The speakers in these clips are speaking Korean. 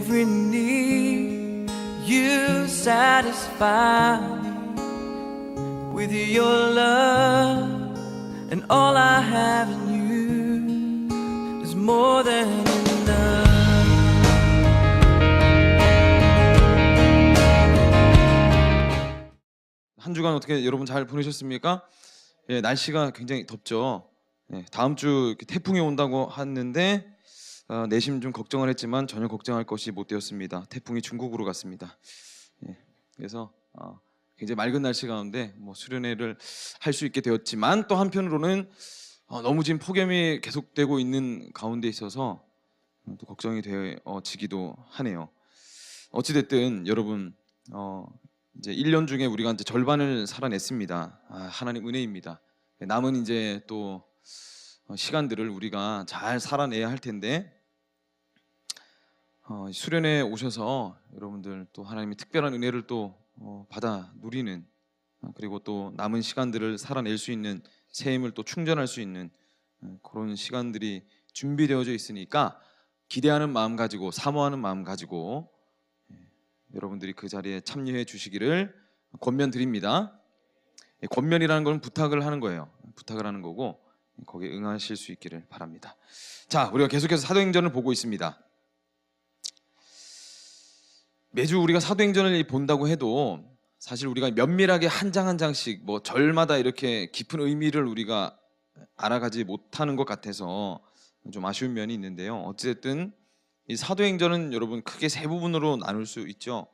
every need. You satisfy me with your love, and all I have in you is more than enough. 한 주간 어떻게 여러분 잘 보내셨습니까? 예, 날씨가 굉장히 덥죠. 예, 다음 주 태풍이 온다고 했는데 내심 좀 걱정을 했지만 전혀 걱정할 것이 못 되었습니다. 태풍이 중국으로 갔습니다. 예, 그래서 굉장히 맑은 날씨 가운데 수련회를 할 수 있게 되었지만 또 한편으로는 너무 지금 폭염이 계속되고 있는 가운데 있어서 또 걱정이 되어지기도 하네요. 어찌됐든 여러분 이제 1년 중에 우리가 이제 절반을 살아냈습니다. 하나님 은혜입니다. 남은 이제 또 시간들을 우리가 잘 살아내야 할 텐데 수련회에 오셔서 여러분들 또 하나님의 특별한 은혜를 또 받아 누리는 그리고 또 남은 시간들을 살아낼 수 있는 새 힘을 또 충전할 수 있는 그런 시간들이 준비되어져 있으니까 기대하는 마음 가지고 사모하는 마음 가지고 여러분들이 그 자리에 참여해 주시기를 권면드립니다. 권면이라는 건 부탁을 하는 거예요. 부탁을 하는 거고 거기에 응하실 수 있기를 바랍니다. 자, 우리가 계속해서 사도행전을 보고 있습니다. 매주 우리가 사도행전을 본다고 해도 사실 우리가 면밀하게 한 장 한 장씩 절마다 이렇게 깊은 의미를 우리가 알아가지 못하는 것 같아서 좀 아쉬운 면이 있는데요. 어쨌든 이 사도행전은 여러분 크게 세 부분으로 나눌 수 있죠.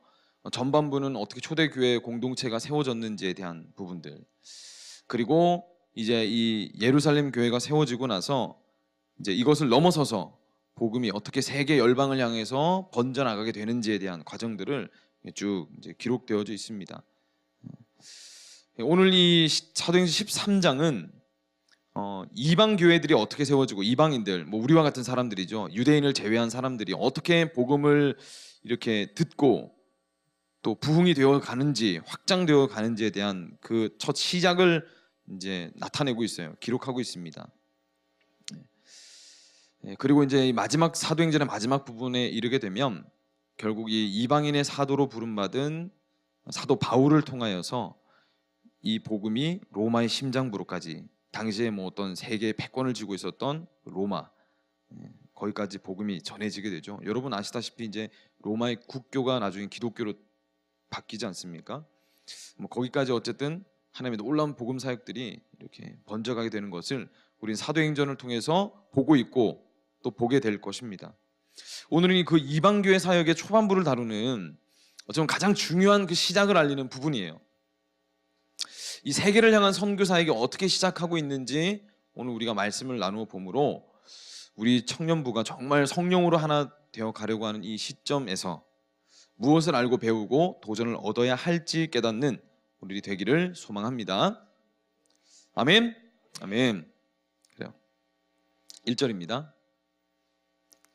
전반부는 어떻게 초대교회 공동체가 세워졌는지에 대한 부분들, 그리고 이제 이 예루살렘 교회가 세워지고 나서 이제 이것을 넘어서서 복음이 어떻게 세계 열방을 향해서 번져나가게 되는지에 대한 과정들을 쭉 이제 기록되어져 있습니다. 오늘 이 사도행전 13장은 이방 교회들이 어떻게 세워지고 이방인들, 우리와 같은 사람들이죠. 유대인을 제외한 사람들이 어떻게 복음을 이렇게 듣고 또 부흥이 되어 가는지, 확장되어 가는지에 대한 그 첫 시작을 이제 나타내고 있어요. 기록하고 있습니다. 그리고 이제 마지막 사도행전의 마지막 부분에 이르게 되면 결국 이 이방인의 사도로 부름받은 사도 바울을 통하여서 이 복음이 로마의 심장부로까지, 당시에 어떤 세계의 패권을 쥐고 있었던 로마, 거기까지 복음이 전해지게 되죠. 여러분 아시다시피 이제 로마의 국교가 나중에 기독교로 바뀌지 않습니까? 거기까지 어쨌든 하나님의 놀라운 복음 사역들이 이렇게 번져가게 되는 것을 우리는 사도행전을 통해서 보고 있고 또 보게 될 것입니다. 오늘은 그 이방교회 사역의 초반부를 다루는 어쩌면 가장 중요한 그 시작을 알리는 부분이에요. 이 세계를 향한 선교 사역이 어떻게 시작하고 있는지 오늘 우리가 말씀을 나누어 보므로 우리 청년부가 정말 성령으로 하나 되어 가려고 하는 이 시점에서 무엇을 알고 배우고 도전을 얻어야 할지 깨닫는 우리 되기를 소망합니다. 아멘. 아멘. 그래요. 1절입니다.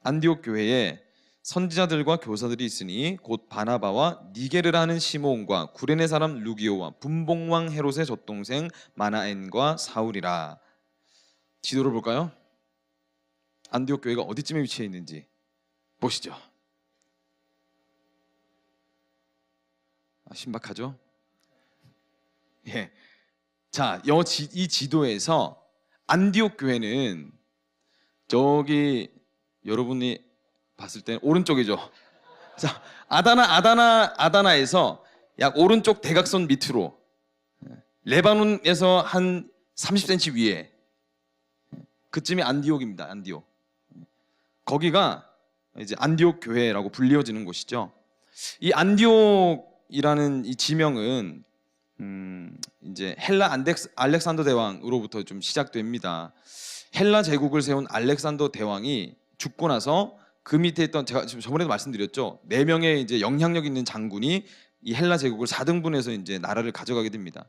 안디옥 교회에 선지자들과 교사들이 있으니 곧 바나바와 니게르라는 시몬과 구레네 사람 루기오와 분봉왕 헤롯의 젖동생 마나엔과 사울이라. 지도를 볼까요? 안디옥 교회가 어디쯤에 위치해 있는지 보시죠. 신박하죠? 예. 자, 이 지도에서 안디옥 교회는 저기 여러분이 봤을 때는 오른쪽이죠. 자, 아다나에서 약 오른쪽 대각선 밑으로 레바논에서 한 30cm 위에 그쯤이 안디옥입니다. 안디옥. 거기가 이제 안디옥 교회라고 불리워지는 곳이죠. 이 안디옥이라는 이 지명은 이제 헬라 알렉산더 대왕으로부터 좀 시작됩니다. 헬라 제국을 세운 알렉산더 대왕이 죽고 나서 그 밑에 있던, 제가 지금 저번에도 말씀드렸죠, 4명의 이제 영향력 있는 장군이 이 헬라 제국을 4등분해서 이제 나라를 가져가게 됩니다.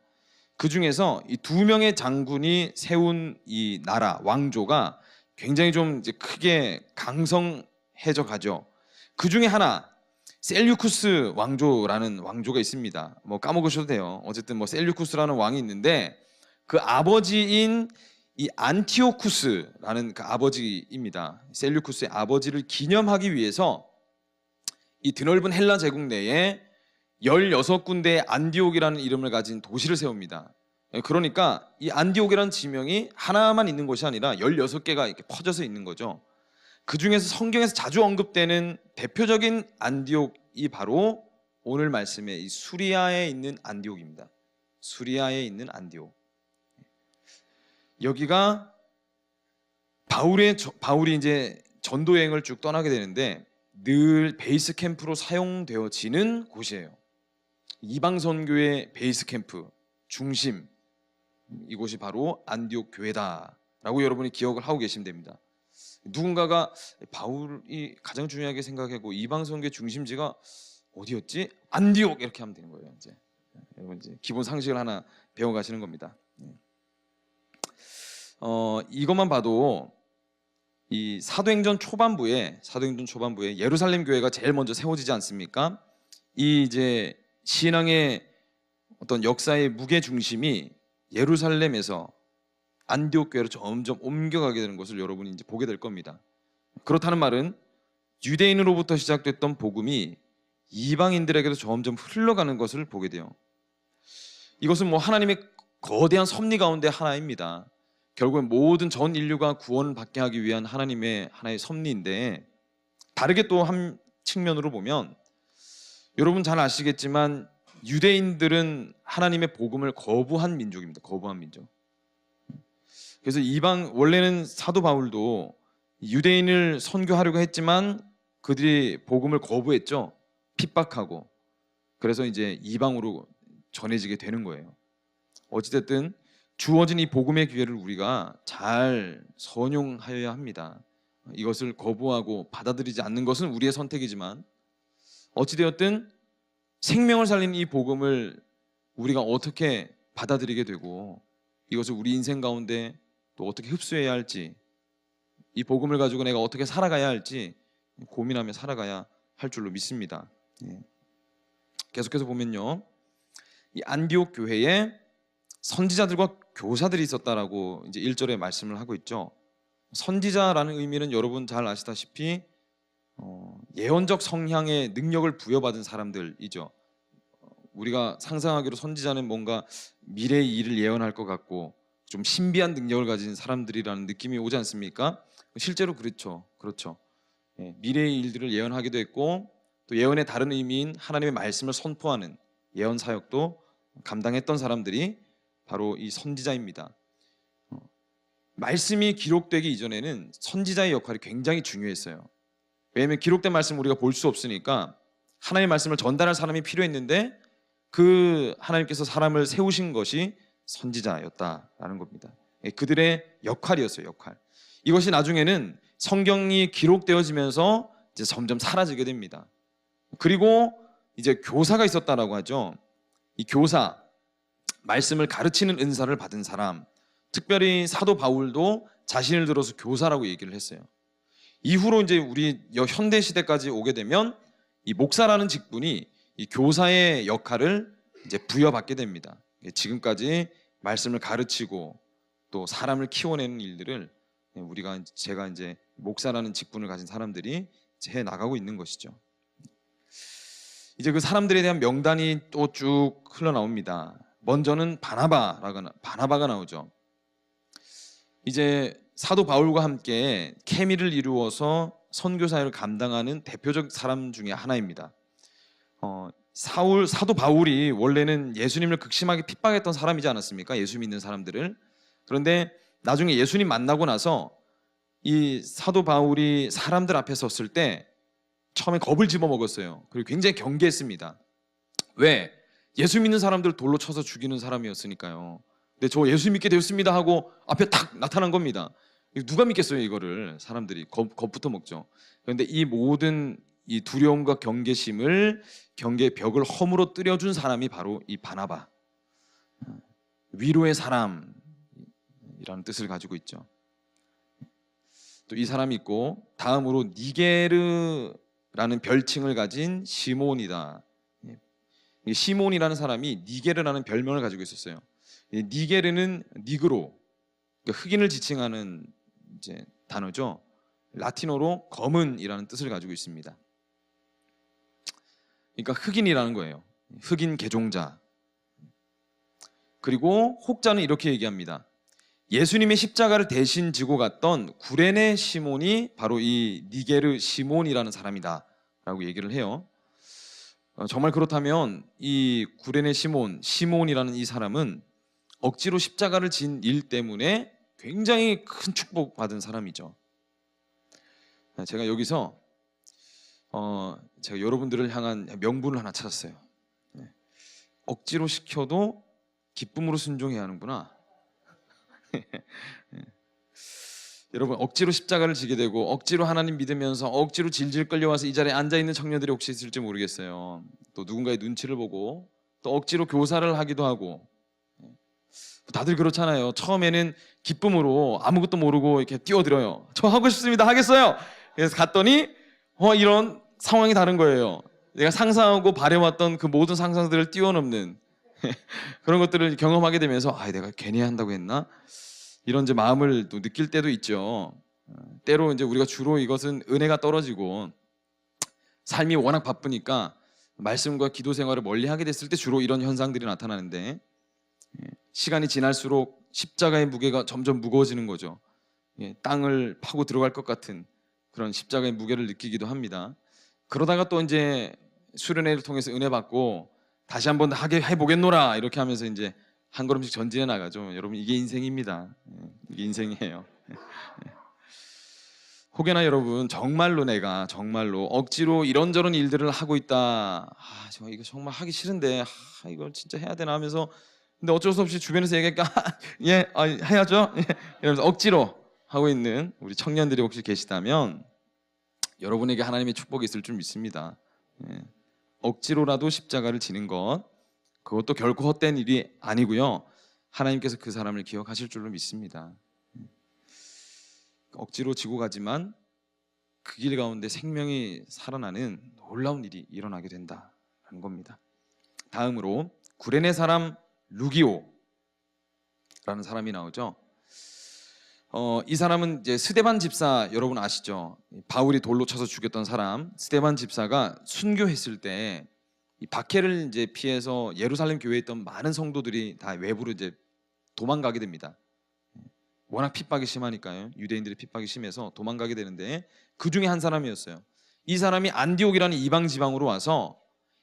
그 중에서 이 2명의 장군이 세운 이 나라 왕조가 굉장히 좀 이제 크게 강성해져 가죠. 그 중에 하나 셀류쿠스 왕조라는 왕조가 있습니다. 까먹으셔도 돼요. 어쨌든 셀류쿠스라는 왕이 있는데 그 아버지인 이 안티오쿠스라는 그 아버지입니다. 셀류쿠스의 아버지를 기념하기 위해서 이 드넓은 헬라 제국 내에 16군데의 안디옥이라는 이름을 가진 도시를 세웁니다. 그러니까 이 안디옥이라는 지명이 하나만 있는 곳이 아니라 16개가 이렇게 퍼져서 있는 거죠. 그 중에서 성경에서 자주 언급되는 대표적인 안디옥이 바로 오늘 말씀의 이 수리아에 있는 안디옥입니다. 수리아에 있는 안디옥. 여기가 바울이 이제 전도 여행을 쭉 떠나게 되는데 늘 베이스 캠프로 사용되어지는 곳이에요. 이방 선교의 베이스 캠프 중심, 이곳이 바로 안디옥 교회다라고 여러분이 기억을 하고 계시면 됩니다. 누군가가 바울이 가장 중요하게 생각하고 이방 선교의 중심지가 어디였지? 안디옥 이렇게 하면 되는 거예요. 이제 여러분 이제 기본 상식을 하나 배워 가시는 겁니다. 이것만 봐도 이 사도행전 초반부에 예루살렘 교회가 제일 먼저 세워지지 않습니까? 이 이제 신앙의 어떤 역사의 무게 중심이 예루살렘에서 안디옥 교회로 점점 옮겨가게 되는 것을 여러분이 이제 보게 될 겁니다. 그렇다는 말은 유대인으로부터 시작됐던 복음이 이방인들에게도 점점 흘러가는 것을 보게 돼요. 이것은 뭐 하나님의 거대한 섭리 가운데 하나입니다. 결국엔 모든 전 인류가 구원을 받게 하기 위한 하나님의 하나의 섭리인데, 다르게 또 한 측면으로 보면 여러분 잘 아시겠지만 유대인들은 하나님의 복음을 거부한 민족입니다. 거부한 민족. 그래서 원래는 사도 바울도 유대인을 선교하려고 했지만 그들이 복음을 거부했죠. 핍박하고. 그래서 이제 이방으로 전해지게 되는 거예요. 어찌됐든 주어진 이 복음의 기회를 우리가 잘 선용하여야 합니다. 이것을 거부하고 받아들이지 않는 것은 우리의 선택이지만, 어찌되었든 생명을 살리는 이 복음을 우리가 어떻게 받아들이게 되고 이것을 우리 인생 가운데 또 어떻게 흡수해야 할지, 이 복음을 가지고 내가 어떻게 살아가야 할지 고민하며 살아가야 할 줄로 믿습니다. 계속해서 보면요, 이 안디옥 교회에 선지자들과 교사들이 있었다라고 이제 1절에 말씀을 하고 있죠. 선지자라는 의미는 여러분 잘 아시다시피 예언적 성향의 능력을 부여받은 사람들이죠. 우리가 상상하기로 선지자는 뭔가 미래의 일을 예언할 것 같고 좀 신비한 능력을 가진 사람들이라는 느낌이 오지 않습니까? 실제로 그렇죠. 미래의 일들을 예언하기도 했고, 또 예언의 다른 의미인 하나님의 말씀을 선포하는 예언 사역도 감당했던 사람들이 바로 이 선지자입니다. 말씀이 기록되기 이전에는 선지자의 역할이 굉장히 중요했어요. 왜냐하면 기록된 말씀을 우리가 볼 수 없으니까 하나님의 말씀을 전달할 사람이 필요했는데, 그 하나님께서 사람을 세우신 것이 선지자였다라는 겁니다. 그들의 역할이었어요. 역할. 이것이 나중에는 성경이 기록되어지면서 이제 점점 사라지게 됩니다. 그리고 이제 교사가 있었다라고 하죠. 이 교사, 말씀을 가르치는 은사를 받은 사람, 특별히 사도 바울도 자신을 들어서 교사라고 얘기를 했어요. 이후로 이제 우리 현대 시대까지 오게 되면 이 목사라는 직분이 이 교사의 역할을 이제 부여받게 됩니다. 지금까지 말씀을 가르치고 또 사람을 키워내는 일들을 제가 이제 목사라는 직분을 가진 사람들이 해 나가고 있는 것이죠. 이제 그 사람들에 대한 명단이 또 쭉 흘러나옵니다. 먼저는 바나바가 나오죠. 이제 사도 바울과 함께 케미를 이루어서 선교 사역을 감당하는 대표적 사람 중에 하나입니다. 사도 바울이 원래는 예수님을 극심하게 핍박했던 사람이지 않았습니까? 예수 믿는 사람들을. 그런데 나중에 예수님 만나고 나서 이 사도 바울이 사람들 앞에 섰을 때 처음에 겁을 집어먹었어요. 그리고 굉장히 경계했습니다. 왜? 예수 믿는 사람들 돌로 쳐서 죽이는 사람이었으니까요. 근데 저 예수 믿게 되었습니다 하고 앞에 탁 나타난 겁니다. 누가 믿겠어요, 이거를. 사람들이 겁부터 먹죠. 그런데 이 모든 이 두려움과 경계의 벽을 허물어 뚫어준 사람이 바로 이 바나바, 위로의 사람이라는 뜻을 가지고 있죠. 또 이 사람이 있고, 다음으로 니게르라는 별칭을 가진 시몬이다. 시몬이라는 사람이 니게르라는 별명을 가지고 있었어요. 니게르는 니그로, 그러니까 흑인을 지칭하는 이제 단어죠. 라틴어로 검은이라는 뜻을 가지고 있습니다. 그러니까 흑인이라는 거예요. 흑인 개종자. 그리고 혹자는 이렇게 얘기합니다. 예수님의 십자가를 대신 지고 갔던 구레네 시몬이 바로 이 니게르 시몬이라는 사람이다 라고 얘기를 해요. 정말 그렇다면 이 구레네 시몬이라는 이 사람은 억지로 십자가를 진 일 때문에 굉장히 큰 축복받은 사람이죠. 제가 여기서 제가 여러분들을 향한 명분을 하나 찾았어요. 억지로 시켜도 기쁨으로 순종해야 하는구나. 여러분, 억지로 십자가를 지게 되고 억지로 하나님 믿으면서 억지로 질질 끌려와서 이 자리에 앉아있는 청년들이 혹시 있을지 모르겠어요. 또 누군가의 눈치를 보고 또 억지로 교사를 하기도 하고, 다들 그렇잖아요. 처음에는 기쁨으로 아무것도 모르고 이렇게 뛰어들어요. 저 하고 싶습니다, 하겠어요. 그래서 갔더니 이런 상황이 다른 거예요. 내가 상상하고 바래왔던 그 모든 상상들을 뛰어넘는 그런 것들을 경험하게 되면서 내가 괜히 한다고 했나? 이런 이제 마음을 또 느낄 때도 있죠. 때로 이제 우리가 주로 이것은 은혜가 떨어지고 삶이 워낙 바쁘니까 말씀과 기도 생활을 멀리 하게 됐을 때 주로 이런 현상들이 나타나는데, 시간이 지날수록 십자가의 무게가 점점 무거워지는 거죠. 땅을 파고 들어갈 것 같은 그런 십자가의 무게를 느끼기도 합니다. 그러다가 또 이제 수련회를 통해서 은혜 받고 다시 한번 하게 해보겠노라 이렇게 하면서 이제 한 걸음씩 전진해 나가죠. 여러분, 이게 인생입니다. 이게 인생이에요. 혹여나 여러분, 정말로 내가 정말로 억지로 이런저런 일들을 하고 있다. 이거 정말 하기 싫은데 이걸 진짜 해야 되나 하면서, 근데 어쩔 수 없이 주변에서 얘기하니까 해야죠. 이러면서 억지로 하고 있는 우리 청년들이 혹시 계시다면 여러분에게 하나님의 축복이 있을 줄 믿습니다. 억지로라도 십자가를 지는 것, 그것도 결코 헛된 일이 아니고요. 하나님께서 그 사람을 기억하실 줄로 믿습니다. 억지로 지고 가지만 그 길 가운데 생명이 살아나는 놀라운 일이 일어나게 된다는 겁니다. 다음으로 구레네 사람 루기오라는 사람이 나오죠. 이 사람은 이제 스데반 집사, 여러분 아시죠? 바울이 돌로 쳐서 죽였던 사람, 스데반 집사가 순교했을 때 이 박해를 이제 피해서 예루살렘 교회에 있던 많은 성도들이 다 외부로 이제 도망가게 됩니다. 워낙 핍박이 심하니까요. 유대인들의 핍박이 심해서 도망가게 되는데, 그 중에 한 사람이었어요. 이 사람이 안디옥이라는 이방 지방으로 와서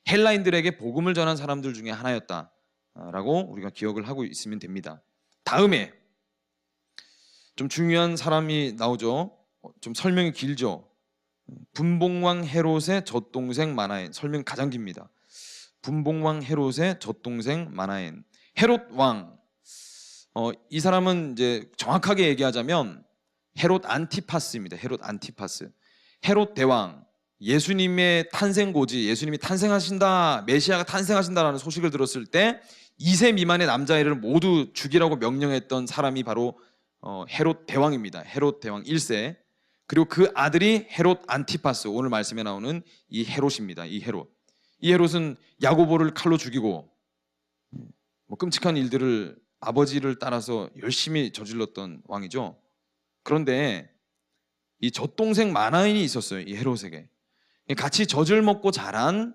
헬라인들에게 복음을 전한 사람들 중에 하나였다라고 우리가 기억을 하고 있으면 됩니다. 다음에 좀 중요한 사람이 나오죠. 좀 설명이 길죠. 분봉왕 헤롯의 젖동생 마나엔. 설명이 가장 깁니다. 분봉왕 헤롯의 젖동생 마나엔. 헤롯 왕. 이 사람은 이제 정확하게 얘기하자면 헤롯 안티파스입니다. 헤롯 안티파스. 헤롯 대왕. 예수님의 탄생고지, 예수님이 탄생하신다, 메시아가 탄생하신다라는 소식을 들었을 때 2세 미만의 남자아이를 모두 죽이라고 명령했던 사람이 바로 헤롯 대왕입니다. 헤롯 대왕 1세. 그리고 그 아들이 헤롯 안티파스, 오늘 말씀에 나오는 이 헤롯입니다. 이 헤롯은 야고보를 칼로 죽이고 끔찍한 일들을 아버지를 따라서 열심히 저질렀던 왕이죠. 그런데 이 젖동생 마나엔이 있었어요. 이 헤롯에게 같이 젖을 먹고 자란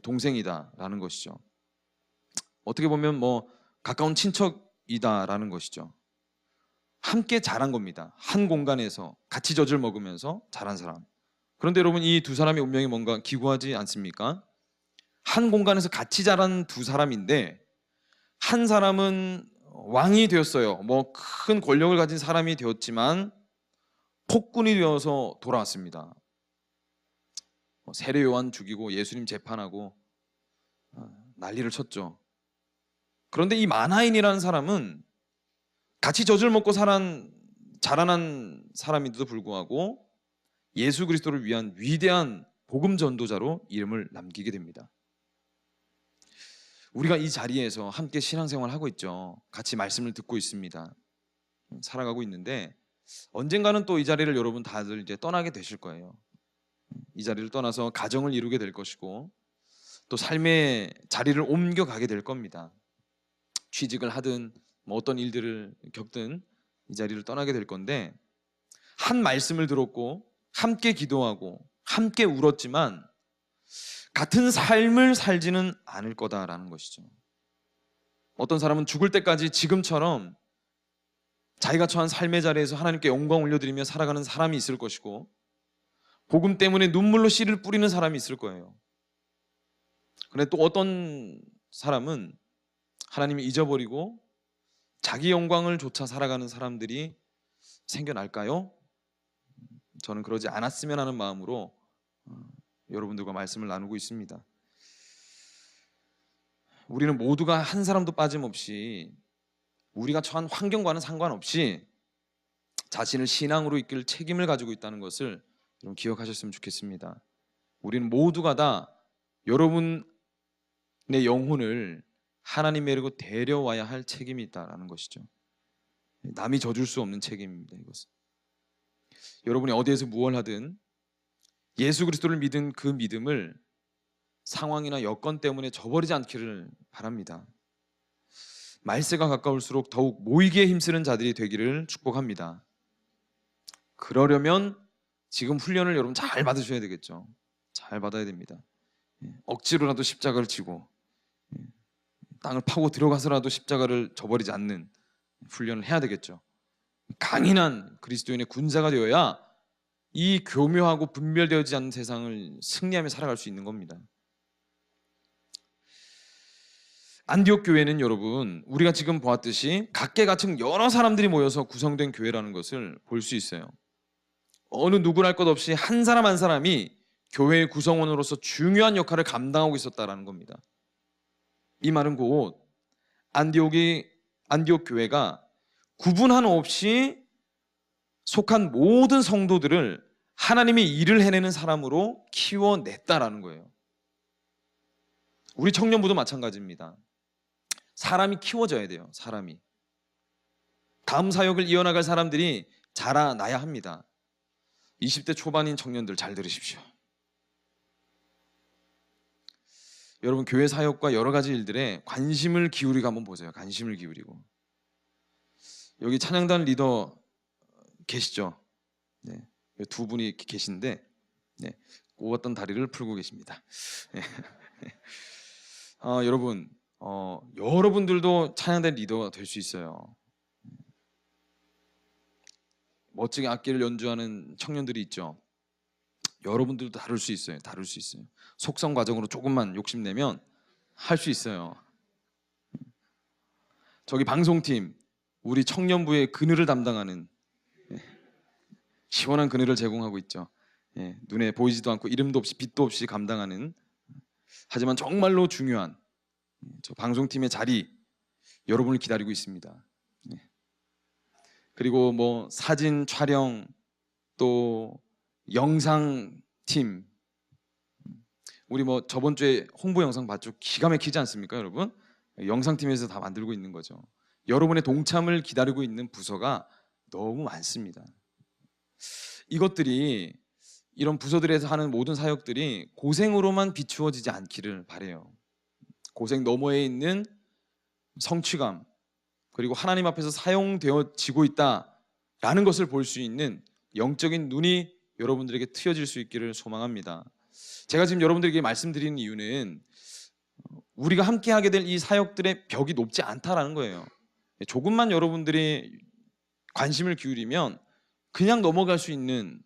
동생이다라는 것이죠. 어떻게 보면 가까운 친척이다라는 것이죠. 함께 자란 겁니다. 한 공간에서 같이 젖을 먹으면서 자란 사람. 그런데 여러분, 이 두 사람의 운명이 뭔가 기구하지 않습니까? 한 공간에서 같이 자란 두 사람인데, 한 사람은 왕이 되었어요. 큰 권력을 가진 사람이 되었지만 폭군이 되어서 돌아왔습니다. 세례 요한 죽이고 예수님 재판하고 난리를 쳤죠. 그런데 이 마나인이라는 사람은 같이 젖을 먹고 자라난 사람인데도 불구하고 예수 그리스도를 위한 위대한 복음 전도자로 이름을 남기게 됩니다. 우리가 이 자리에서 함께 신앙생활을 하고 있죠. 같이 말씀을 듣고 있습니다. 살아가고 있는데 언젠가는 또 이 자리를 여러분 다들 이제 떠나게 되실 거예요. 이 자리를 떠나서 가정을 이루게 될 것이고 또 삶의 자리를 옮겨가게 될 겁니다. 취직을 하든 어떤 일들을 겪든 이 자리를 떠나게 될 건데, 한 말씀을 들었고 함께 기도하고 함께 울었지만 같은 삶을 살지는 않을 거다라는 것이죠. 어떤 사람은 죽을 때까지 지금처럼 자기가 처한 삶의 자리에서 하나님께 영광 올려드리며 살아가는 사람이 있을 것이고, 복음 때문에 눈물로 씨를 뿌리는 사람이 있을 거예요. 그런데 또 어떤 사람은 하나님을 잊어버리고 자기 영광을 조차 살아가는 사람들이 생겨날까요? 저는 그러지 않았으면 하는 마음으로 여러분들과 말씀을 나누고 있습니다. 우리는 모두가 한 사람도 빠짐없이 우리가 처한 환경과는 상관없이 자신을 신앙으로 이끌 책임을 가지고 있다는 것을 여러분 기억하셨으면 좋겠습니다. 우리는 모두가 다 여러분의 영혼을 하나님에게로 데려와야 할 책임이 있다는 것이죠. 남이 져줄 수 없는 책임입니다. 이것은 여러분이 어디에서 무엇을 하든 예수 그리스도를 믿은 그 믿음을 상황이나 여건 때문에 저버리지 않기를 바랍니다. 말세가 가까울수록 더욱 모이기에 힘쓰는 자들이 되기를 축복합니다. 그러려면 지금 훈련을 여러분 잘 받으셔야 되겠죠. 잘 받아야 됩니다. 억지로라도 십자가를 지고 땅을 파고 들어가서라도 십자가를 저버리지 않는 훈련을 해야 되겠죠. 강인한 그리스도인의 군사가 되어야 이 교묘하고 분별되지 않는 세상을 승리하며 살아갈 수 있는 겁니다. 안디옥 교회는 여러분, 우리가 지금 보았듯이 각계각층 여러 사람들이 모여서 구성된 교회라는 것을 볼 수 있어요. 어느 누구랄 것 없이 한 사람 한 사람이 교회의 구성원으로서 중요한 역할을 감당하고 있었다는 겁니다. 이 말은 곧 안디옥 교회가 구분 하나 없이 속한 모든 성도들을 하나님의 일을 해내는 사람으로 키워냈다라는 거예요. 우리 청년부도 마찬가지입니다. 사람이 키워져야 돼요. 사람이 다음 사역을 이어나갈 사람들이 자라나야 합니다. 20대 초반인 청년들 잘 들으십시오. 여러분 교회 사역과 여러 가지 일들에 관심을 기울이고 한번 보세요. 관심을 기울이고. 여기 찬양단 리더 계시죠? 네, 두 분이 계신데 네, 곱었던 다리를 풀고 계십니다. 네. 여러분 여러분들도 찬양단 리더가 될 수 있어요. 멋지게 악기를 연주하는 청년들이 있죠. 여러분들도 다룰 수 있어요. 다룰 수 있어요. 속성 과정으로 조금만 욕심내면 할 수 있어요. 저기 방송팀 우리 청년부의 그늘을 담당하는 시원한 그늘을 제공하고 있죠. 눈에 보이지도 않고 이름도 없이 빛도 없이 감당하는, 하지만 정말로 중요한 저 방송팀의 자리 여러분을 기다리고 있습니다. 그리고 뭐 사진 촬영 또 영상팀, 우리 뭐 저번 주에 홍보 영상 봤죠? 기가 막히지 않습니까 여러분? 영상팀에서 다 만들고 있는 거죠. 여러분의 동참을 기다리고 있는 부서가 너무 많습니다. 이것들이 이런 부서들에서 하는 모든 사역들이 고생으로만 비추어지지 않기를 바라요. 고생 너머에 있는 성취감, 그리고 하나님 앞에서 사용되어지고 있다라는 것을 볼 수 있는 영적인 눈이 여러분들에게 트여질 수 있기를 소망합니다. 제가 지금 여러분들에게 말씀드리는 이유는 우리가 함께 하게 될 이 사역들의 벽이 높지 않다라는 거예요. 조금만 여러분들이 관심을 기울이면 그냥 넘어갈 수 있는,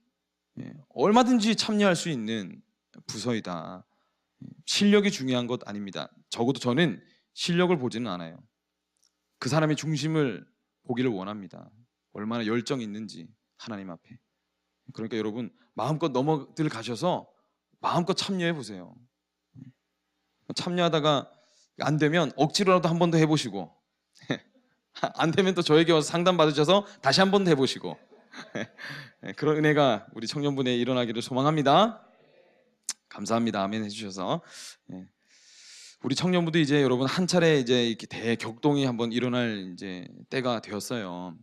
얼마든지 참여할 수 있는 부서이다. 실력이 중요한 것 아닙니다. 적어도 저는 실력을 보지는 않아요. 그 사람의 중심을 보기를 원합니다. 얼마나 열정이 있는지 하나님 앞에. 그러니까 여러분 마음껏 넘어들 가셔서 마음껏 참여해 보세요. 참여하다가 안 되면 억지로라도 한 번 더 해보시고 안 되면 또 저에게 와서 상담 받으셔서 다시 한 번 더 해보시고 그런 은혜가 우리 청년분에 일어나기를 소망합니다. 감사합니다. 아멘 해주셔서. 우리 청년부도 이제 여러분 한 차례 이제 이렇게 대격동이 한번 일어날 이제 때가 되었어요.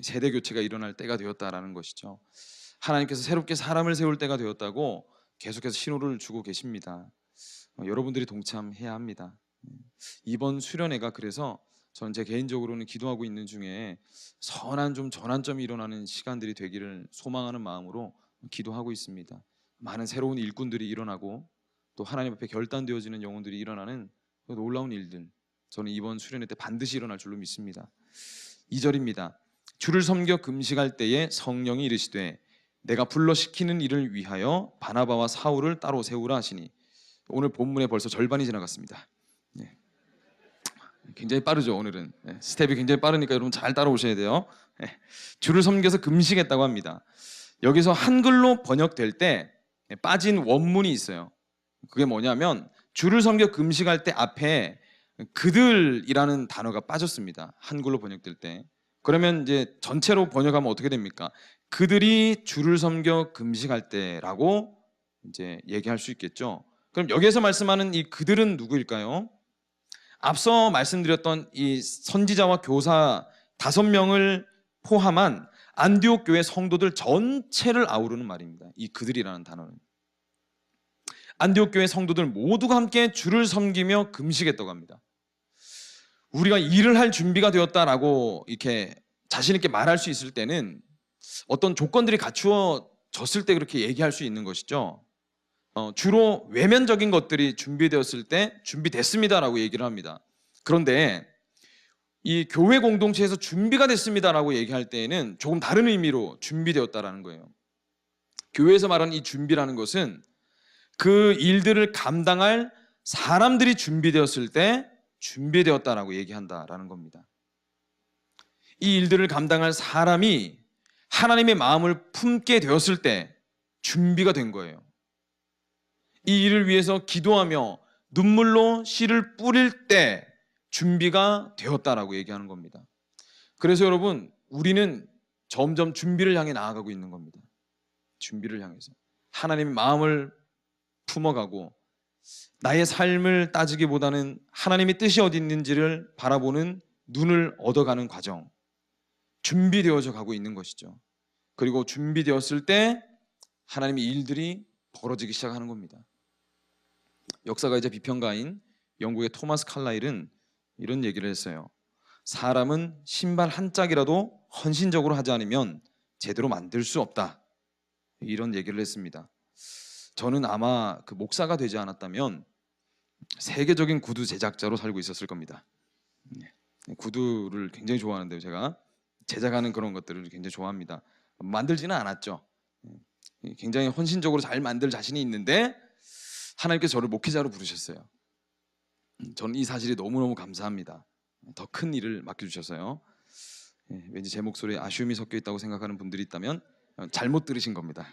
세대 교체가 일어날 때가 되었다라는 것이죠. 하나님께서 새롭게 사람을 세울 때가 되었다고 계속해서 신호를 주고 계십니다. 여러분들이 동참해야 합니다. 이번 수련회가 그래서 저는 제 개인적으로는 기도하고 있는 중에 선한 좀 전환점이 일어나는 시간들이 되기를 소망하는 마음으로 기도하고 있습니다. 많은 새로운 일꾼들이 일어나고 또 하나님 앞에 결단되어지는 영혼들이 일어나는 놀라운 일들, 저는 이번 수련회 때 반드시 일어날 줄로 믿습니다. 2절입니다. 주를 섬겨 금식할 때에 성령이 이르시되 내가 불러 시키는 일을 위하여 바나바와 사울을 따로 세우라 하시니, 오늘 본문에 벌써 절반이 지나갔습니다. 네. 굉장히 빠르죠. 오늘은 스텝이 굉장히 빠르니까 여러분 잘 따라오셔야 돼요. 주를 섬겨서 금식했다고 합니다. 여기서 한글로 번역될 때 빠진 원문이 있어요. 그게 뭐냐면 주를 섬겨 금식할 때 앞에 그들이라는 단어가 빠졌습니다. 한글로 번역될 때. 그러면 이제 전체로 번역하면 어떻게 됩니까? 그들이 주를 섬겨 금식할 때라고 이제 얘기할 수 있겠죠. 그럼 여기에서 말씀하는 이 그들은 누구일까요? 앞서 말씀드렸던 이 선지자와 교사 5명을 포함한 안디옥 교회 성도들 전체를 아우르는 말입니다. 이 그들이라는 단어는 안디옥 교회 성도들 모두가 함께 주를 섬기며 금식했다고 합니다. 우리가 일을 할 준비가 되었다라고 이렇게 자신 있게 말할 수 있을 때는 어떤 조건들이 갖추어졌을 때 그렇게 얘기할 수 있는 것이죠. 주로 외면적인 것들이 준비되었을 때 준비됐습니다라고 얘기를 합니다. 그런데 이 교회 공동체에서 준비가 됐습니다라고 얘기할 때에는 조금 다른 의미로 준비되었다라는 거예요. 교회에서 말하는 이 준비라는 것은 그 일들을 감당할 사람들이 준비되었을 때 준비되었다라고 얘기한다라는 겁니다. 이 일들을 감당할 사람이 하나님의 마음을 품게 되었을 때 준비가 된 거예요. 이 일을 위해서 기도하며 눈물로 씨를 뿌릴 때 준비가 되었다라고 얘기하는 겁니다. 그래서 여러분, 우리는 점점 준비를 향해 나아가고 있는 겁니다. 준비를 향해서 하나님의 마음을 품어가고 나의 삶을 따지기보다는 하나님의 뜻이 어디 있는지를 바라보는 눈을 얻어가는 과정, 준비되어져 가고 있는 것이죠. 그리고 준비되었을 때 하나님의 일들이 벌어지기 시작하는 겁니다. 역사가이자 비평가인 영국의 토마스 칼라일은 이런 얘기를 했어요. 사람은 신발 한 짝이라도 헌신적으로 하지 않으면 제대로 만들 수 없다, 이런 얘기를 했습니다. 저는 아마 그 목사가 되지 않았다면 세계적인 구두 제작자로 살고 있었을 겁니다. 구두를 굉장히 좋아하는데요. 제가 제작하는 그런 것들을 굉장히 좋아합니다. 만들지는 않았죠. 굉장히 헌신적으로 잘 만들 자신이 있는데 하나님께서 저를 목회자로 부르셨어요. 저는 이 사실이 너무너무 감사합니다. 더 큰 일을 맡겨주셔서요. 왠지 제 목소리에 아쉬움이 섞여 있다고 생각하는 분들이 있다면 잘못 들으신 겁니다.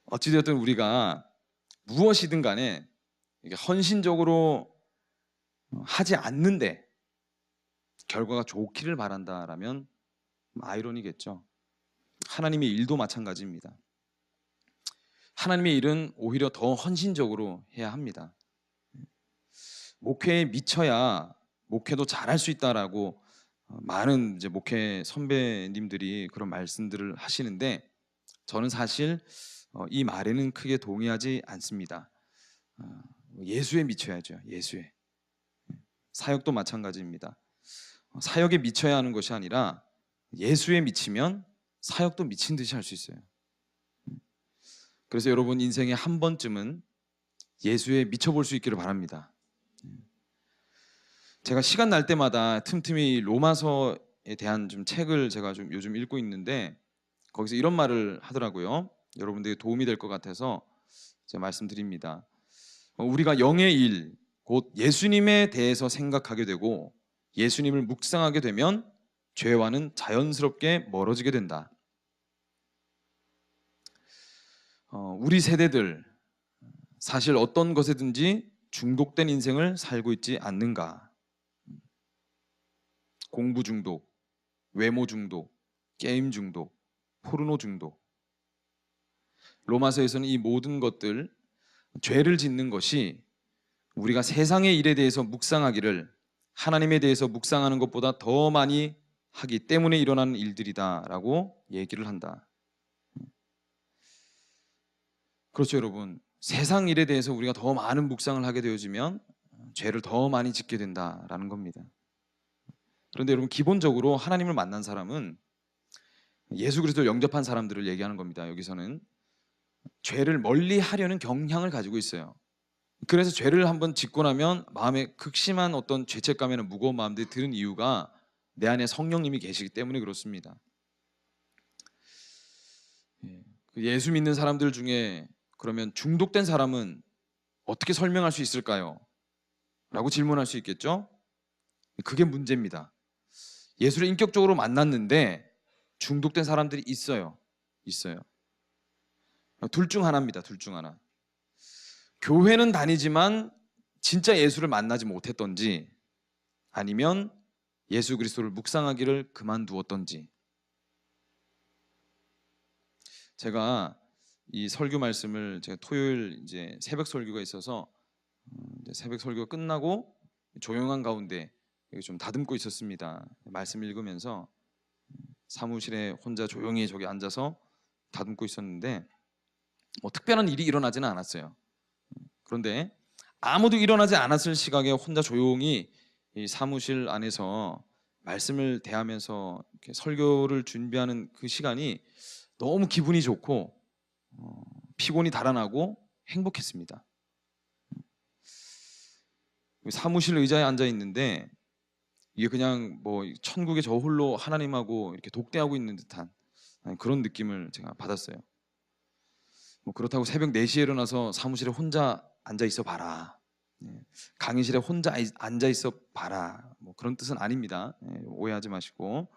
어찌되었든 우리가 무엇이든 간에 헌신적으로 하지 않는데 결과가 좋기를 바란다라면 아이러니겠죠. 하나님의 일도 마찬가지입니다. 하나님의 일은 오히려 더 헌신적으로 해야 합니다. 목회에 미쳐야 목회도 잘할 수 있다라고 많은 이제 목회 선배님들이 그런 말씀들을 하시는데 저는 사실 이 말에는 크게 동의하지 않습니다. 예수에 미쳐야죠. 예수에. 사역도 마찬가지입니다. 사역에 미쳐야 하는 것이 아니라 예수에 미치면 사역도 미친 듯이 할 수 있어요. 그래서 여러분 인생에 한 번쯤은 예수에 미쳐볼 수 있기를 바랍니다. 제가 시간 날 때마다 틈틈이 로마서에 대한 좀 책을 제가 좀 요즘 읽고 있는데 거기서 이런 말을 하더라고요. 여러분들에게 도움이 될 것 같아서 제가 말씀드립니다. 우리가 영의 일, 곧 예수님에 대해서 생각하게 되고 예수님을 묵상하게 되면 죄와는 자연스럽게 멀어지게 된다. 우리 세대들 사실 어떤 것에든지 중독된 인생을 살고 있지 않는가? 공부 중독, 외모 중독, 게임 중독, 포르노 중독. 로마서에서는 이 모든 것들, 죄를 짓는 것이 우리가 세상의 일에 대해서 묵상하기를 하나님에 대해서 묵상하는 것보다 더 많이 하기 때문에 일어나는 일들이다라고 얘기를 한다. 그렇죠, 여러분. 세상 일에 대해서 우리가 더 많은 묵상을 하게 되어지면 죄를 더 많이 짓게 된다라는 겁니다. 그런데 여러분, 기본적으로 하나님을 만난 사람은 예수 그리스도를 영접한 사람들을 얘기하는 겁니다. 여기서는 죄를 멀리 하려는 경향을 가지고 있어요. 그래서 죄를 한번 짓고 나면 마음에 극심한 어떤 죄책감이나 무거운 마음들이 드는 이유가 내 안에 성령님이 계시기 때문에 그렇습니다. 예수 믿는 사람들 중에 그러면 중독된 사람은 어떻게 설명할 수 있을까요? 라고 질문할 수 있겠죠? 그게 문제입니다. 예수를 인격적으로 만났는데 중독된 사람들이 있어요. 둘 중 하나입니다. 둘 중 하나. 교회는 다니지만 진짜 예수를 만나지 못했던지, 아니면 예수 그리스도를 묵상하기를 그만두었던지. 제가 이 설교 말씀을 제가 토요일 이제 새벽 설교가 있어서 이제 새벽 설교가 끝나고 조용한 가운데 좀 다듬고 있었습니다. 말씀 읽으면서 사무실에 혼자 조용히 저기 앉아서 다듬고 있었는데 뭐 특별한 일이 일어나지는 않았어요. 그런데 아무도 일어나지 않았을 시각에 혼자 조용히 이 사무실 안에서 말씀을 대하면서 이렇게 설교를 준비하는 그 시간이 너무 기분이 좋고 피곤이 달아나고 행복했습니다. 사무실 의자에 앉아 있는데 이게 그냥 뭐 천국에 저 홀로 하나님하고 이렇게 독대하고 있는 듯한 그런 느낌을 제가 받았어요. 뭐 그렇다고 새벽 4시에 일어나서 사무실에 혼자 앉아 있어 봐라, 강의실에 혼자 앉아 있어 봐라, 뭐 그런 뜻은 아닙니다. 오해하지 마시고,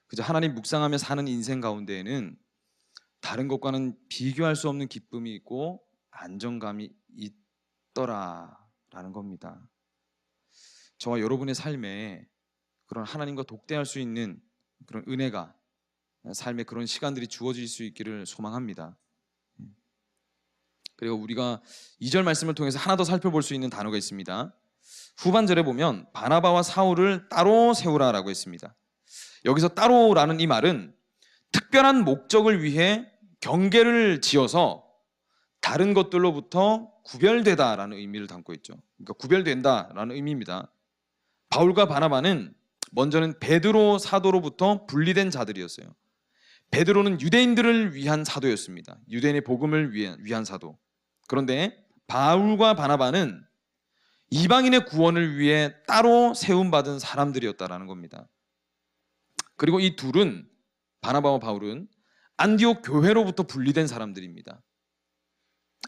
그저 하나님 묵상하며 사는 인생 가운데에는 다른 것과는 비교할 수 없는 기쁨이 있고 안정감이 있더라라는 겁니다. 저와 여러분의 삶에 그런 하나님과 독대할 수 있는 그런 은혜가, 삶의 그런 시간들이 주어질 수 있기를 소망합니다. 그리고 우리가 2절 말씀을 통해서 하나 더 살펴볼 수 있는 단어가 있습니다. 후반절에 보면 바나바와 사울을 따로 세우라라고 했습니다. 여기서 따로라는 이 말은 특별한 목적을 위해 경계를 지어서 다른 것들로부터 구별되다라는 의미를 담고 있죠. 그러니까 구별된다라는 의미입니다. 바울과 바나바는 먼저는 베드로 사도로부터 분리된 자들이었어요. 베드로는 유대인들을 위한 사도였습니다. 유대인의 복음을 위한 사도. 그런데 바울과 바나바는 이방인의 구원을 위해 따로 세움받은 사람들이었다라는 겁니다. 그리고 이 둘은, 바나바와 바울은 안디옥 교회로부터 분리된 사람들입니다.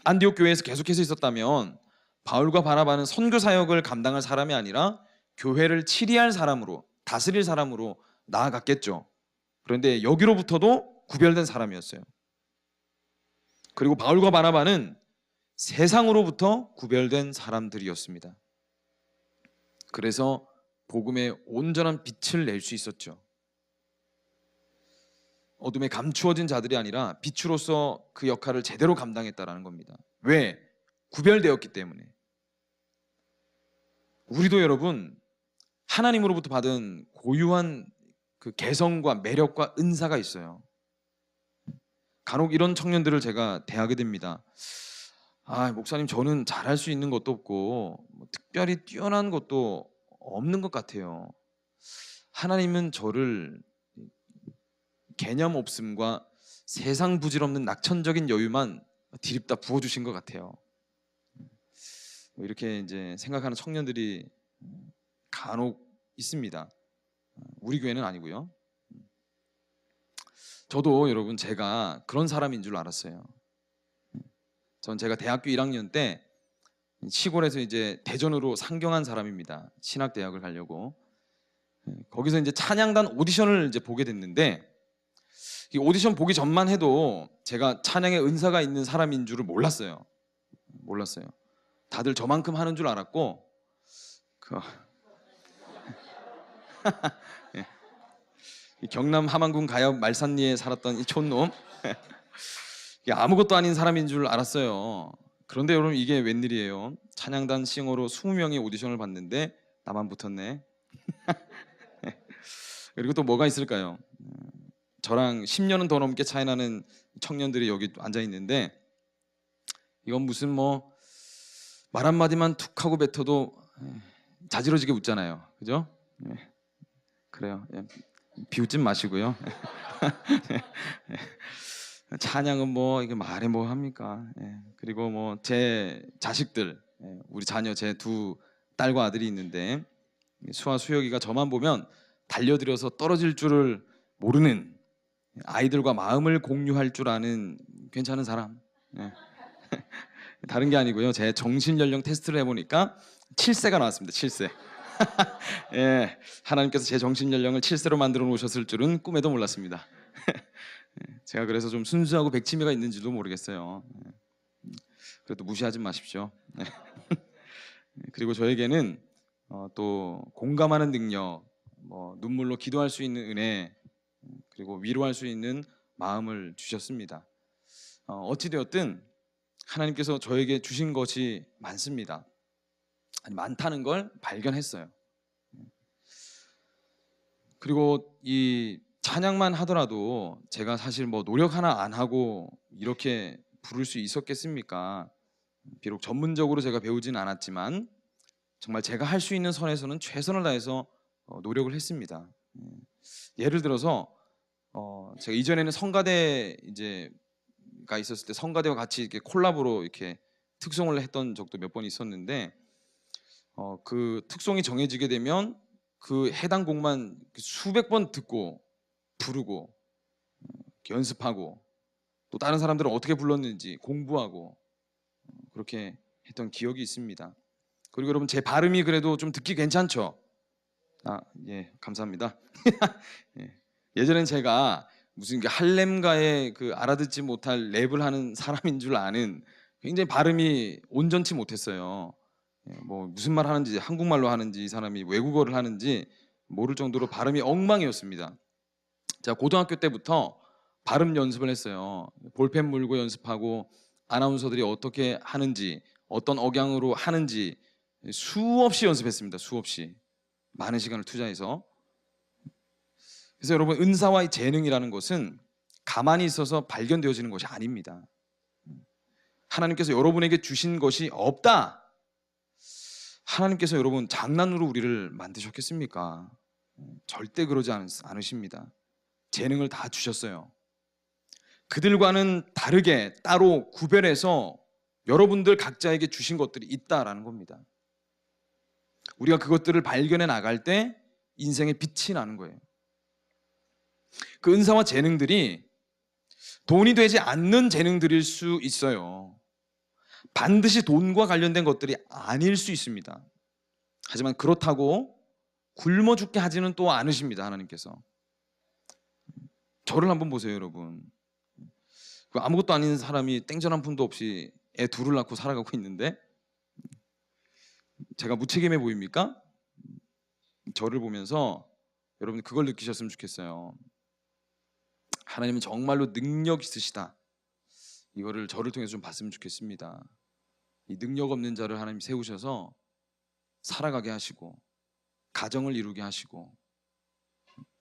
안디옥 교회에서 계속해서 있었다면 바울과 바나바는 선교 사역을 감당할 사람이 아니라 교회를 치리할 사람으로, 다스릴 사람으로 나아갔겠죠. 그런데 여기로부터도 구별된 사람이었어요. 그리고 바울과 바나바는 세상으로부터 구별된 사람들이었습니다. 그래서 복음의 온전한 빛을 낼 수 있었죠. 어둠에 감추어진 자들이 아니라 빛으로서 그 역할을 제대로 감당했다라는 겁니다. 왜? 구별되었기 때문에. 우리도 여러분 하나님으로부터 받은 고유한 그 개성과 매력과 은사가 있어요. 간혹 이런 청년들을 제가 대하게 됩니다. 목사님, 저는 잘할 수 있는 것도 없고 뭐 특별히 뛰어난 것도 없는 것 같아요. 하나님은 저를 개념 없음과 세상 부질없는 낙천적인 여유만 디립다 부어주신 것 같아요. 이렇게 이제 생각하는 청년들이 간혹 있습니다. 우리 교회는 아니고요. 저도 여러분 제가 그런 사람인 줄 알았어요. 전 제가 대학교 1학년 때 시골에서 이제 대전으로 상경한 사람입니다. 신학대학을 가려고. 거기서 이제 찬양단 오디션을 이제 보게 됐는데, 이 오디션 보기 전만 해도 제가 찬양의 은사가 있는 사람인 줄을 몰랐어요. 다들 저만큼 하는 줄 알았고, 경남 함안군 가엽 말산리에 살았던 이 촌놈, 아무것도 아닌 사람인 줄 알았어요. 그런데 여러분, 이게 웬일이에요? 찬양단 싱어로 20명이 오디션을 봤는데 나만 붙었네. 그리고 또 뭐가 있을까요? 저랑 10년은 더 넘게 차이 나는 청년들이 여기 앉아 있는데, 이건 무슨 뭐 말 한마디만 툭 하고 뱉어도 자지러지게 웃잖아요. 그죠? 그래요. 비웃지 마시고요. 찬양은 뭐 이게 말해 뭐 합니까? 예. 그리고 뭐 제 자식들, 우리 자녀 제 두 딸과 아들이 있는데 수아 수혁이가 저만 보면 달려들어서 떨어질 줄을 모르는, 아이들과 마음을 공유할 줄 아는 괜찮은 사람. 예. 다른 게 아니고요. 제 정신 연령 테스트를 해보니까 7세가 나왔습니다. 7세. 예, 하나님께서 제 정신 연령을 7세로 만들어 놓으셨을 줄은 꿈에도 몰랐습니다. 제가 그래서 좀 순수하고 백치미가 있는지도 모르겠어요. 그래도 무시하지 마십시오. 그리고 저에게는 또 공감하는 능력, 뭐 눈물로 기도할 수 있는 은혜, 그리고 위로할 수 있는 마음을 주셨습니다. 어찌되었든 하나님께서 저에게 주신 것이 많습니다. 아니, 많다는 걸 발견했어요. 그리고 이 찬양만 하더라도 제가 사실 뭐 노력 하나 안 하고 이렇게 부를 수 있었겠습니까? 비록 전문적으로 제가 배우진 않았지만 정말 제가 할 수 있는 선에서는 최선을 다해서 노력을 했습니다. 예를 들어서 제가 이전에는 성가대 이제가 있었을 때 성가대와 같이 이렇게 콜라보로 이렇게 특송을 했던 적도 몇 번 있었는데 그 특송이 정해지게 되면 그 해당 곡만 수백 번 듣고 부르고 연습하고 또 다른 사람들은 어떻게 불렀는지 공부하고 그렇게 했던 기억이 있습니다. 그리고 여러분 제 발음이 그래도 좀 듣기 괜찮죠? 예, 감사합니다. 예. 예전엔 제가 무슨 할렘가의 그 알아듣지 못할 랩을 하는 사람인 줄 아는, 굉장히 발음이 온전치 못했어요. 예, 뭐 무슨 말 하는지, 한국말로 하는지 이 사람이 외국어를 하는지 모를 정도로 발음이 엉망이었습니다. 제가 고등학교 때부터 발음 연습을 했어요. 볼펜 물고 연습하고 아나운서들이 어떻게 하는지, 어떤 억양으로 하는지 수없이 연습했습니다. 수없이 많은 시간을 투자해서. 그래서 여러분, 은사와 재능이라는 것은 가만히 있어서 발견되어지는 것이 아닙니다. 하나님께서 여러분에게 주신 것이 없다. 하나님께서 여러분 장난으로 우리를 만드셨겠습니까? 절대 그러지 않으십니다. 재능을 다 주셨어요. 그들과는 다르게 따로 구별해서 여러분들 각자에게 주신 것들이 있다라는 겁니다. 우리가 그것들을 발견해 나갈 때 인생의 빛이 나는 거예요. 그 은사와 재능들이 돈이 되지 않는 재능들일 수 있어요. 반드시 돈과 관련된 것들이 아닐 수 있습니다. 하지만 그렇다고 굶어 죽게 하지는 또 않으십니다. 하나님께서. 저를 한번 보세요, 여러분. 아무것도 아닌 사람이 땡전 한 푼도 없이 애 둘을 낳고 살아가고 있는데 제가 무책임해 보입니까? 저를 보면서 여러분 그걸 느끼셨으면 좋겠어요. 하나님은 정말로 능력 있으시다. 이거를 저를 통해서 좀 봤으면 좋겠습니다. 이 능력 없는 자를 하나님이 세우셔서 살아가게 하시고 가정을 이루게 하시고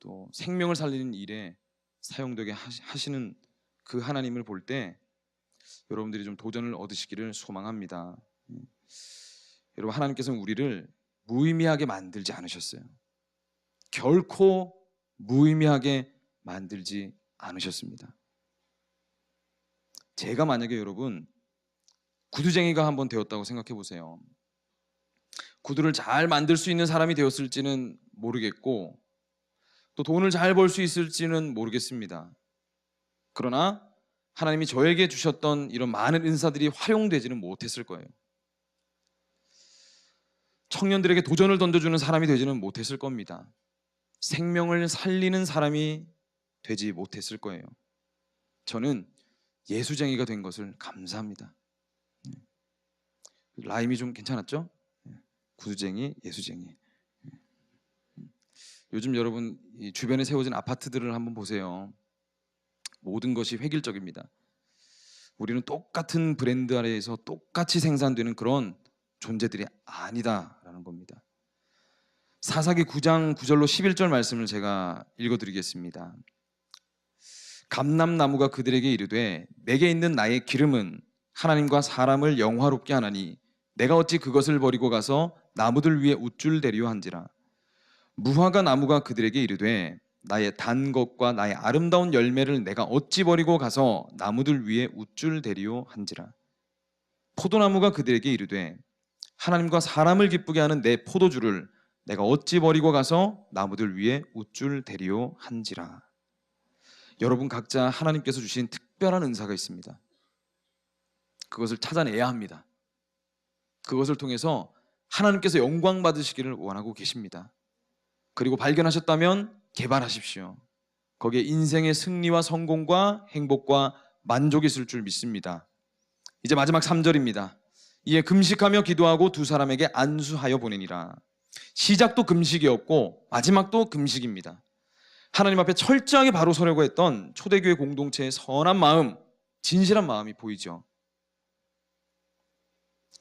또 생명을 살리는 일에 사용되게 하시는 그 하나님을 볼 때 여러분들이 좀 도전을 얻으시기를 소망합니다. 여러분, 하나님께서는 우리를 무의미하게 만들지 않으셨어요. 결코 무의미하게 만들지 않으셨습니다. 제가 만약에 여러분 구두쟁이가 한번 되었다고 생각해 보세요. 구두를 잘 만들 수 있는 사람이 되었을지는 모르겠고 또 돈을 잘 벌 수 있을지는 모르겠습니다. 그러나 하나님이 저에게 주셨던 이런 많은 은사들이 활용되지는 못했을 거예요. 청년들에게 도전을 던져주는 사람이 되지는 못했을 겁니다. 생명을 살리는 사람이 되지 못했을 거예요. 저는 예수쟁이가 된 것을 감사합니다. 라임이 좀 괜찮았죠? 구두쟁이, 예수쟁이. 요즘 여러분 이 주변에 세워진 아파트들을 한번 보세요. 모든 것이 획일적입니다. 우리는 똑같은 브랜드 아래에서 똑같이 생산되는 그런 존재들이 아니다라는 겁니다. 사사기 9장 9절로 11절 말씀을 제가 읽어드리겠습니다. 감람나무가 그들에게 이르되 내게 있는 나의 기름은 하나님과 사람을 영화롭게 하나니 내가 어찌 그것을 버리고 가서 나무들 위에 우쭐대려 한지라. 무화과 나무가 그들에게 이르되 나의 단 것과 나의 아름다운 열매를 내가 어찌 버리고 가서 나무들 위에 우쭐 대리오 한지라. 포도나무가 그들에게 이르되 하나님과 사람을 기쁘게 하는 내 포도주를 내가 어찌 버리고 가서 나무들 위에 우쭐 대리오 한지라. 여러분 각자 하나님께서 주신 특별한 은사가 있습니다. 그것을 찾아내야 합니다. 그것을 통해서 하나님께서 영광 받으시기를 원하고 계십니다. 그리고 발견하셨다면 개발하십시오. 거기에 인생의 승리와 성공과 행복과 만족이 있을 줄 믿습니다. 이제 마지막 3절입니다. 이에 금식하며 기도하고 두 사람에게 안수하여 보내니라. 시작도 금식이었고 마지막도 금식입니다. 하나님 앞에 철저하게 바로 서려고 했던 초대교회 공동체의 선한 마음, 진실한 마음이 보이죠.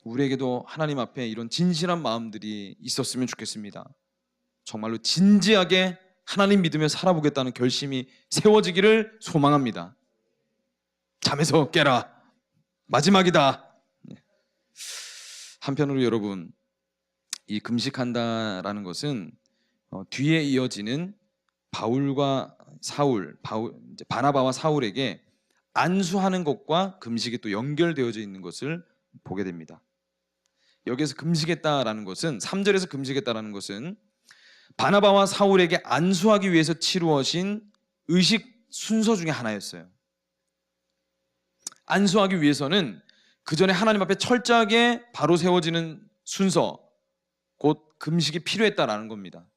우리에게도 하나님 앞에 이런 진실한 마음들이 있었으면 좋겠습니다. 정말로 진지하게 하나님 믿으며 살아보겠다는 결심이 세워지기를 소망합니다. 잠에서 깨라. 마지막이다. 한편으로 여러분, 이 금식한다라는 것은 뒤에 이어지는 바울과 사울, 바나바와 사울에게 안수하는 것과 금식이 또 연결되어져 있는 것을 보게 됩니다. 여기에서 금식했다라는 것은 3절에서 금식했다라는 것은 바나바와 사울에게 안수하기 위해서 치루어진 의식 순서 중에 하나였어요. 안수하기 위해서는 그 전에 하나님 앞에 철저하게 바로 세워지는 순서, 곧 금식이 필요했다라는 겁니다.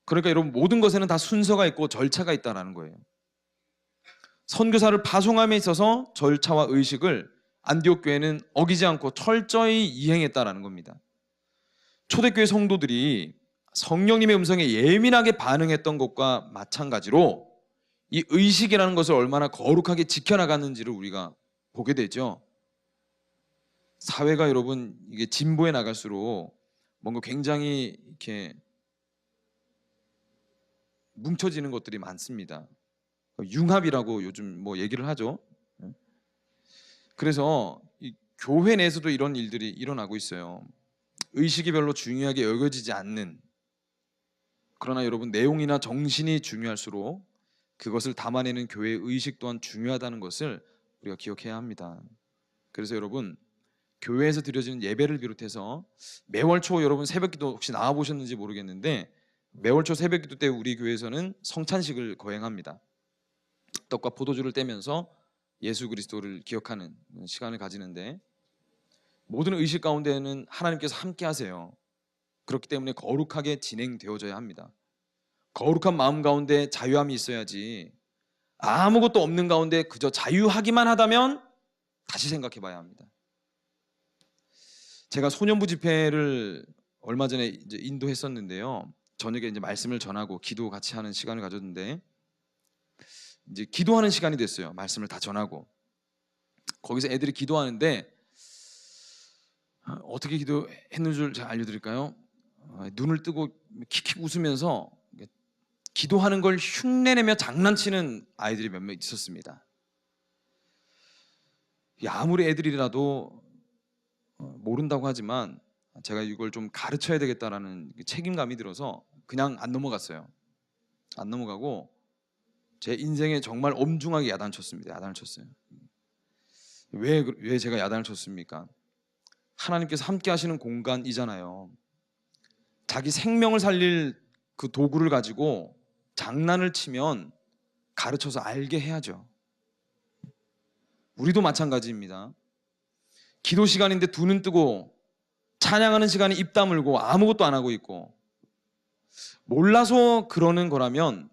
그러니까 여러분 모든 것에는 다 순서가 있고 절차가 있다라는 거예요. 선교사를 파송함에 있어서 절차와 의식을 안디옥 교회는 어기지 않고 철저히 이행했다라는 겁니다. 초대교회 성도들이 성령님의 음성에 예민하게 반응했던 것과 마찬가지로 이 의식이라는 것을 얼마나 거룩하게 지켜나갔는지를 우리가 보게 되죠. 사회가 여러분 이게 진보해 나갈수록 뭔가 굉장히 이렇게 뭉쳐지는 것들이 많습니다. 융합이라고 요즘 뭐 얘기를 하죠. 그래서 이 교회 내에서도 이런 일들이 일어나고 있어요. 의식이 별로 중요하게 여겨지지 않는, 그러나 여러분 내용이나 정신이 중요할수록 그것을 담아내는 교회의 의식 또한 중요하다는 것을 우리가 기억해야 합니다. 그래서 여러분 교회에서 드려지는 예배를 비롯해서 매월 초 여러분 새벽기도 혹시 나와 보셨는지 모르겠는데 매월 초 새벽기도 때 우리 교회에서는 성찬식을 거행합니다. 떡과 포도주를 떼면서 예수 그리스도를 기억하는 시간을 가지는데 모든 의식 가운데에는 하나님께서 함께 하세요. 그렇기 때문에 거룩하게 진행되어져야 합니다. 거룩한 마음 가운데 자유함이 있어야지 아무것도 없는 가운데 그저 자유하기만 하다면 다시 생각해 봐야 합니다. 제가 소년부 집회를 얼마 전에 이제 인도했었는데요. 저녁에 이제 말씀을 전하고 기도 같이 하는 시간을 가졌는데 이제 기도하는 시간이 됐어요. 말씀을 다 전하고 거기서 애들이 기도하는데 어떻게 기도했는 줄 제가 알려드릴까요? 눈을 뜨고 킥킥 웃으면서 기도하는 걸 흉내내며 장난치는 아이들이 몇몇 있었습니다. 아무리 애들이라도 모른다고 하지만 제가 이걸 좀 가르쳐야 되겠다라는 책임감이 들어서 그냥 안 넘어갔어요. 안 넘어가고 제 인생에 정말 엄중하게 야단을 쳤습니다. 야단을 쳤어요. 왜 제가 야단을 쳤습니까? 하나님께서 함께 하시는 공간이잖아요. 자기 생명을 살릴 그 도구를 가지고 장난을 치면 가르쳐서 알게 해야죠. 우리도 마찬가지입니다. 기도 시간인데 두 눈 뜨고 찬양하는 시간에 입 다물고 아무것도 안 하고 있고 몰라서 그러는 거라면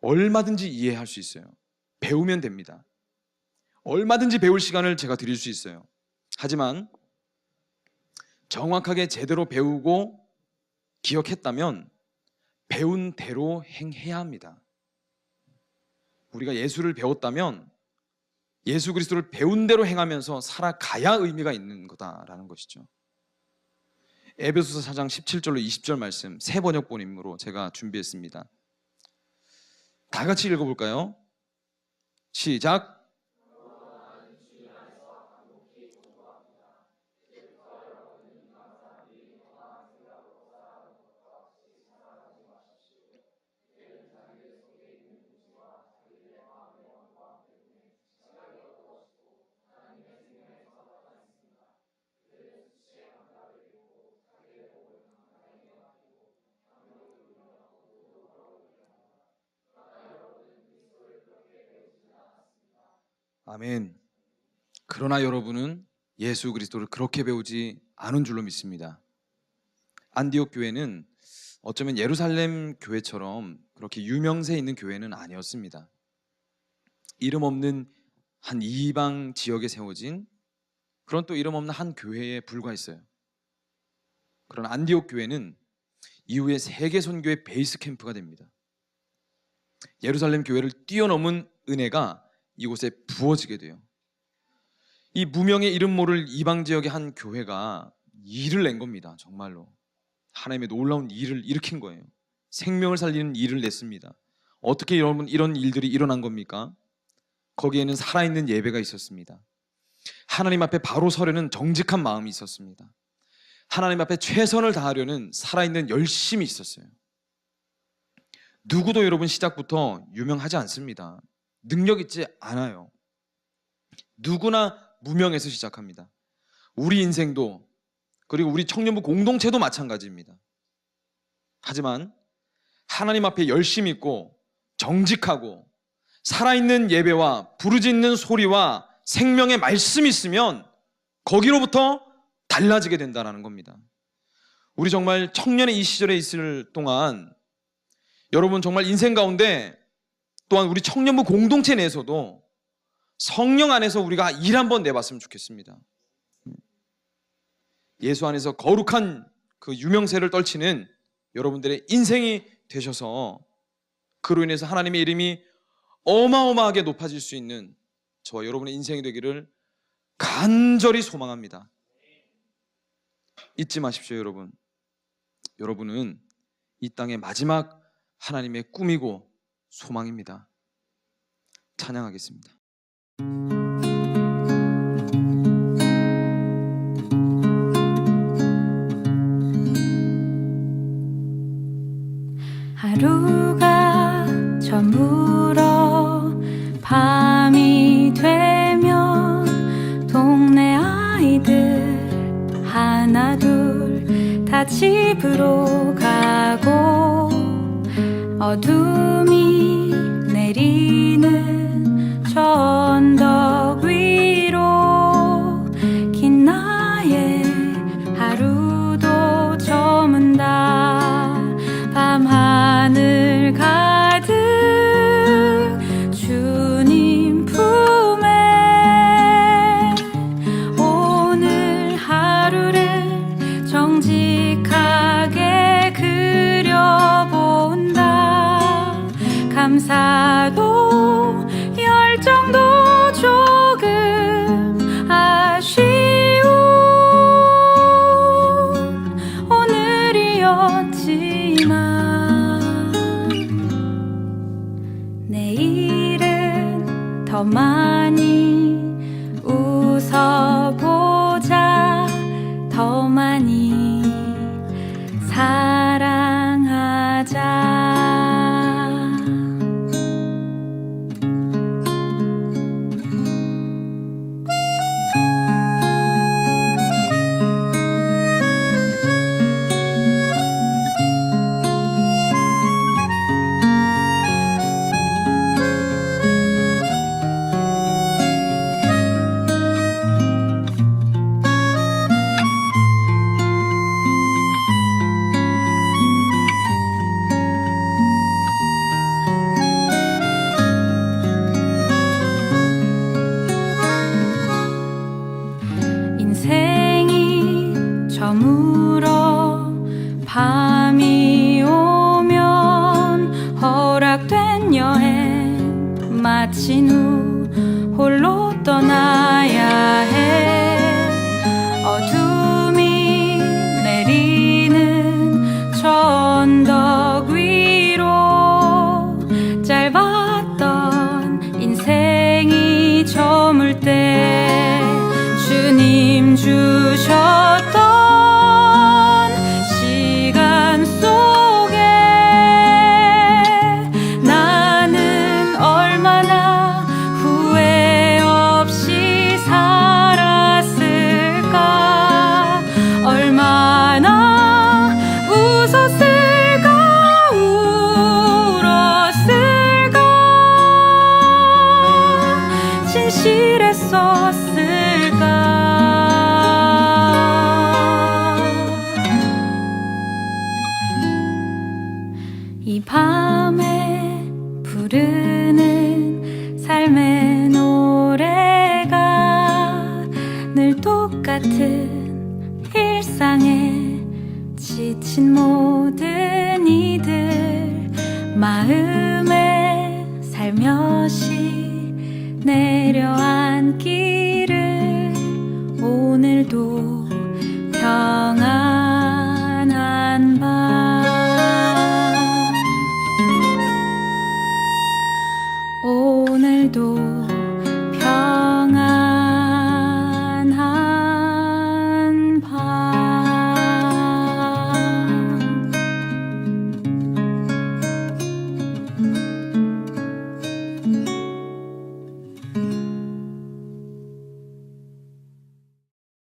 얼마든지 이해할 수 있어요. 배우면 됩니다. 얼마든지 배울 시간을 제가 드릴 수 있어요. 하지만 정확하게 제대로 배우고 기억했다면 배운 대로 행해야 합니다. 우리가 예수를 배웠다면 예수 그리스도를 배운 대로 행하면서 살아가야 의미가 있는 거다라는 것이죠. 에베소서 4장 17절로 20절 말씀 새 번역본임으로 제가 준비했습니다. 다 같이 읽어볼까요? 시작. 아멘. 그러나 여러분은 예수 그리스도를 그렇게 배우지 않은 줄로 믿습니다. 안디옥 교회는 어쩌면 예루살렘 교회처럼 그렇게 유명세 있는 교회는 아니었습니다. 이름 없는 한 이방 지역에 세워진 그런 또 이름 없는 한 교회에 불과했어요. 그런 안디옥 교회는 이후에 세계 선교의 베이스 캠프가 됩니다. 예루살렘 교회를 뛰어넘은 은혜가 이곳에 부어지게 돼요. 이 무명의 이름 모를 이방 지역의 한 교회가 일을 낸 겁니다. 정말로 하나님의 놀라운 일을 일으킨 거예요. 생명을 살리는 일을 냈습니다. 어떻게 여러분 이런 일들이 일어난 겁니까? 거기에는 살아있는 예배가 있었습니다. 하나님 앞에 바로 서려는 정직한 마음이 있었습니다. 하나님 앞에 최선을 다하려는 살아있는 열심이 있었어요. 누구도 여러분 시작부터 유명하지 않습니다. 능력 있지 않아요. 누구나 무명에서 시작합니다. 우리 인생도, 그리고 우리 청년부 공동체도 마찬가지입니다. 하지만 하나님 앞에 열심 있고 정직하고 살아있는 예배와 부르짖는 소리와 생명의 말씀이 있으면 거기로부터 달라지게 된다는 겁니다. 우리 정말 청년의 이 시절에 있을 동안 여러분 정말 인생 가운데 또한 우리 청년부 공동체 내에서도 성령 안에서 우리가 일 한번 내봤으면 좋겠습니다. 예수 안에서 거룩한 그 유명세를 떨치는 여러분들의 인생이 되셔서 그로 인해서 하나님의 이름이 어마어마하게 높아질 수 있는 저와 여러분의 인생이 되기를 간절히 소망합니다. 잊지 마십시오, 여러분. 여러분은 이 땅의 마지막 하나님의 꿈이고 소망입니다. 찬양하겠습니다. 하루가 저물어 밤이 되면 동네 아이들 하나 둘 다 집으로 가고 어둠이 내리는 저 언덕 위로 긴 나의 하루도 저문다. 밤하늘 가득 주님 품에 오늘 하루를 정직하게 그려본다. 감사도 열정도 조금 아쉬운 오늘이었지만 내일은 더 많이 웃어보자. 더 많이 사랑하자. 인생이 저물어 밤이 오면 허락된 여행 마친 후 홀로 떠나야 해. 어둠이 내리는 저 언덕 위로 짧았던 인생이 저물 때 주님 주셨던 시간 속에 나는 얼마나 후회 없이 살았을까. 얼마나 웃었을까 울었을까. 진실 늘 똑같은 일상에 지친 모든 이들 마음에 살며시 내려앉기를 오늘도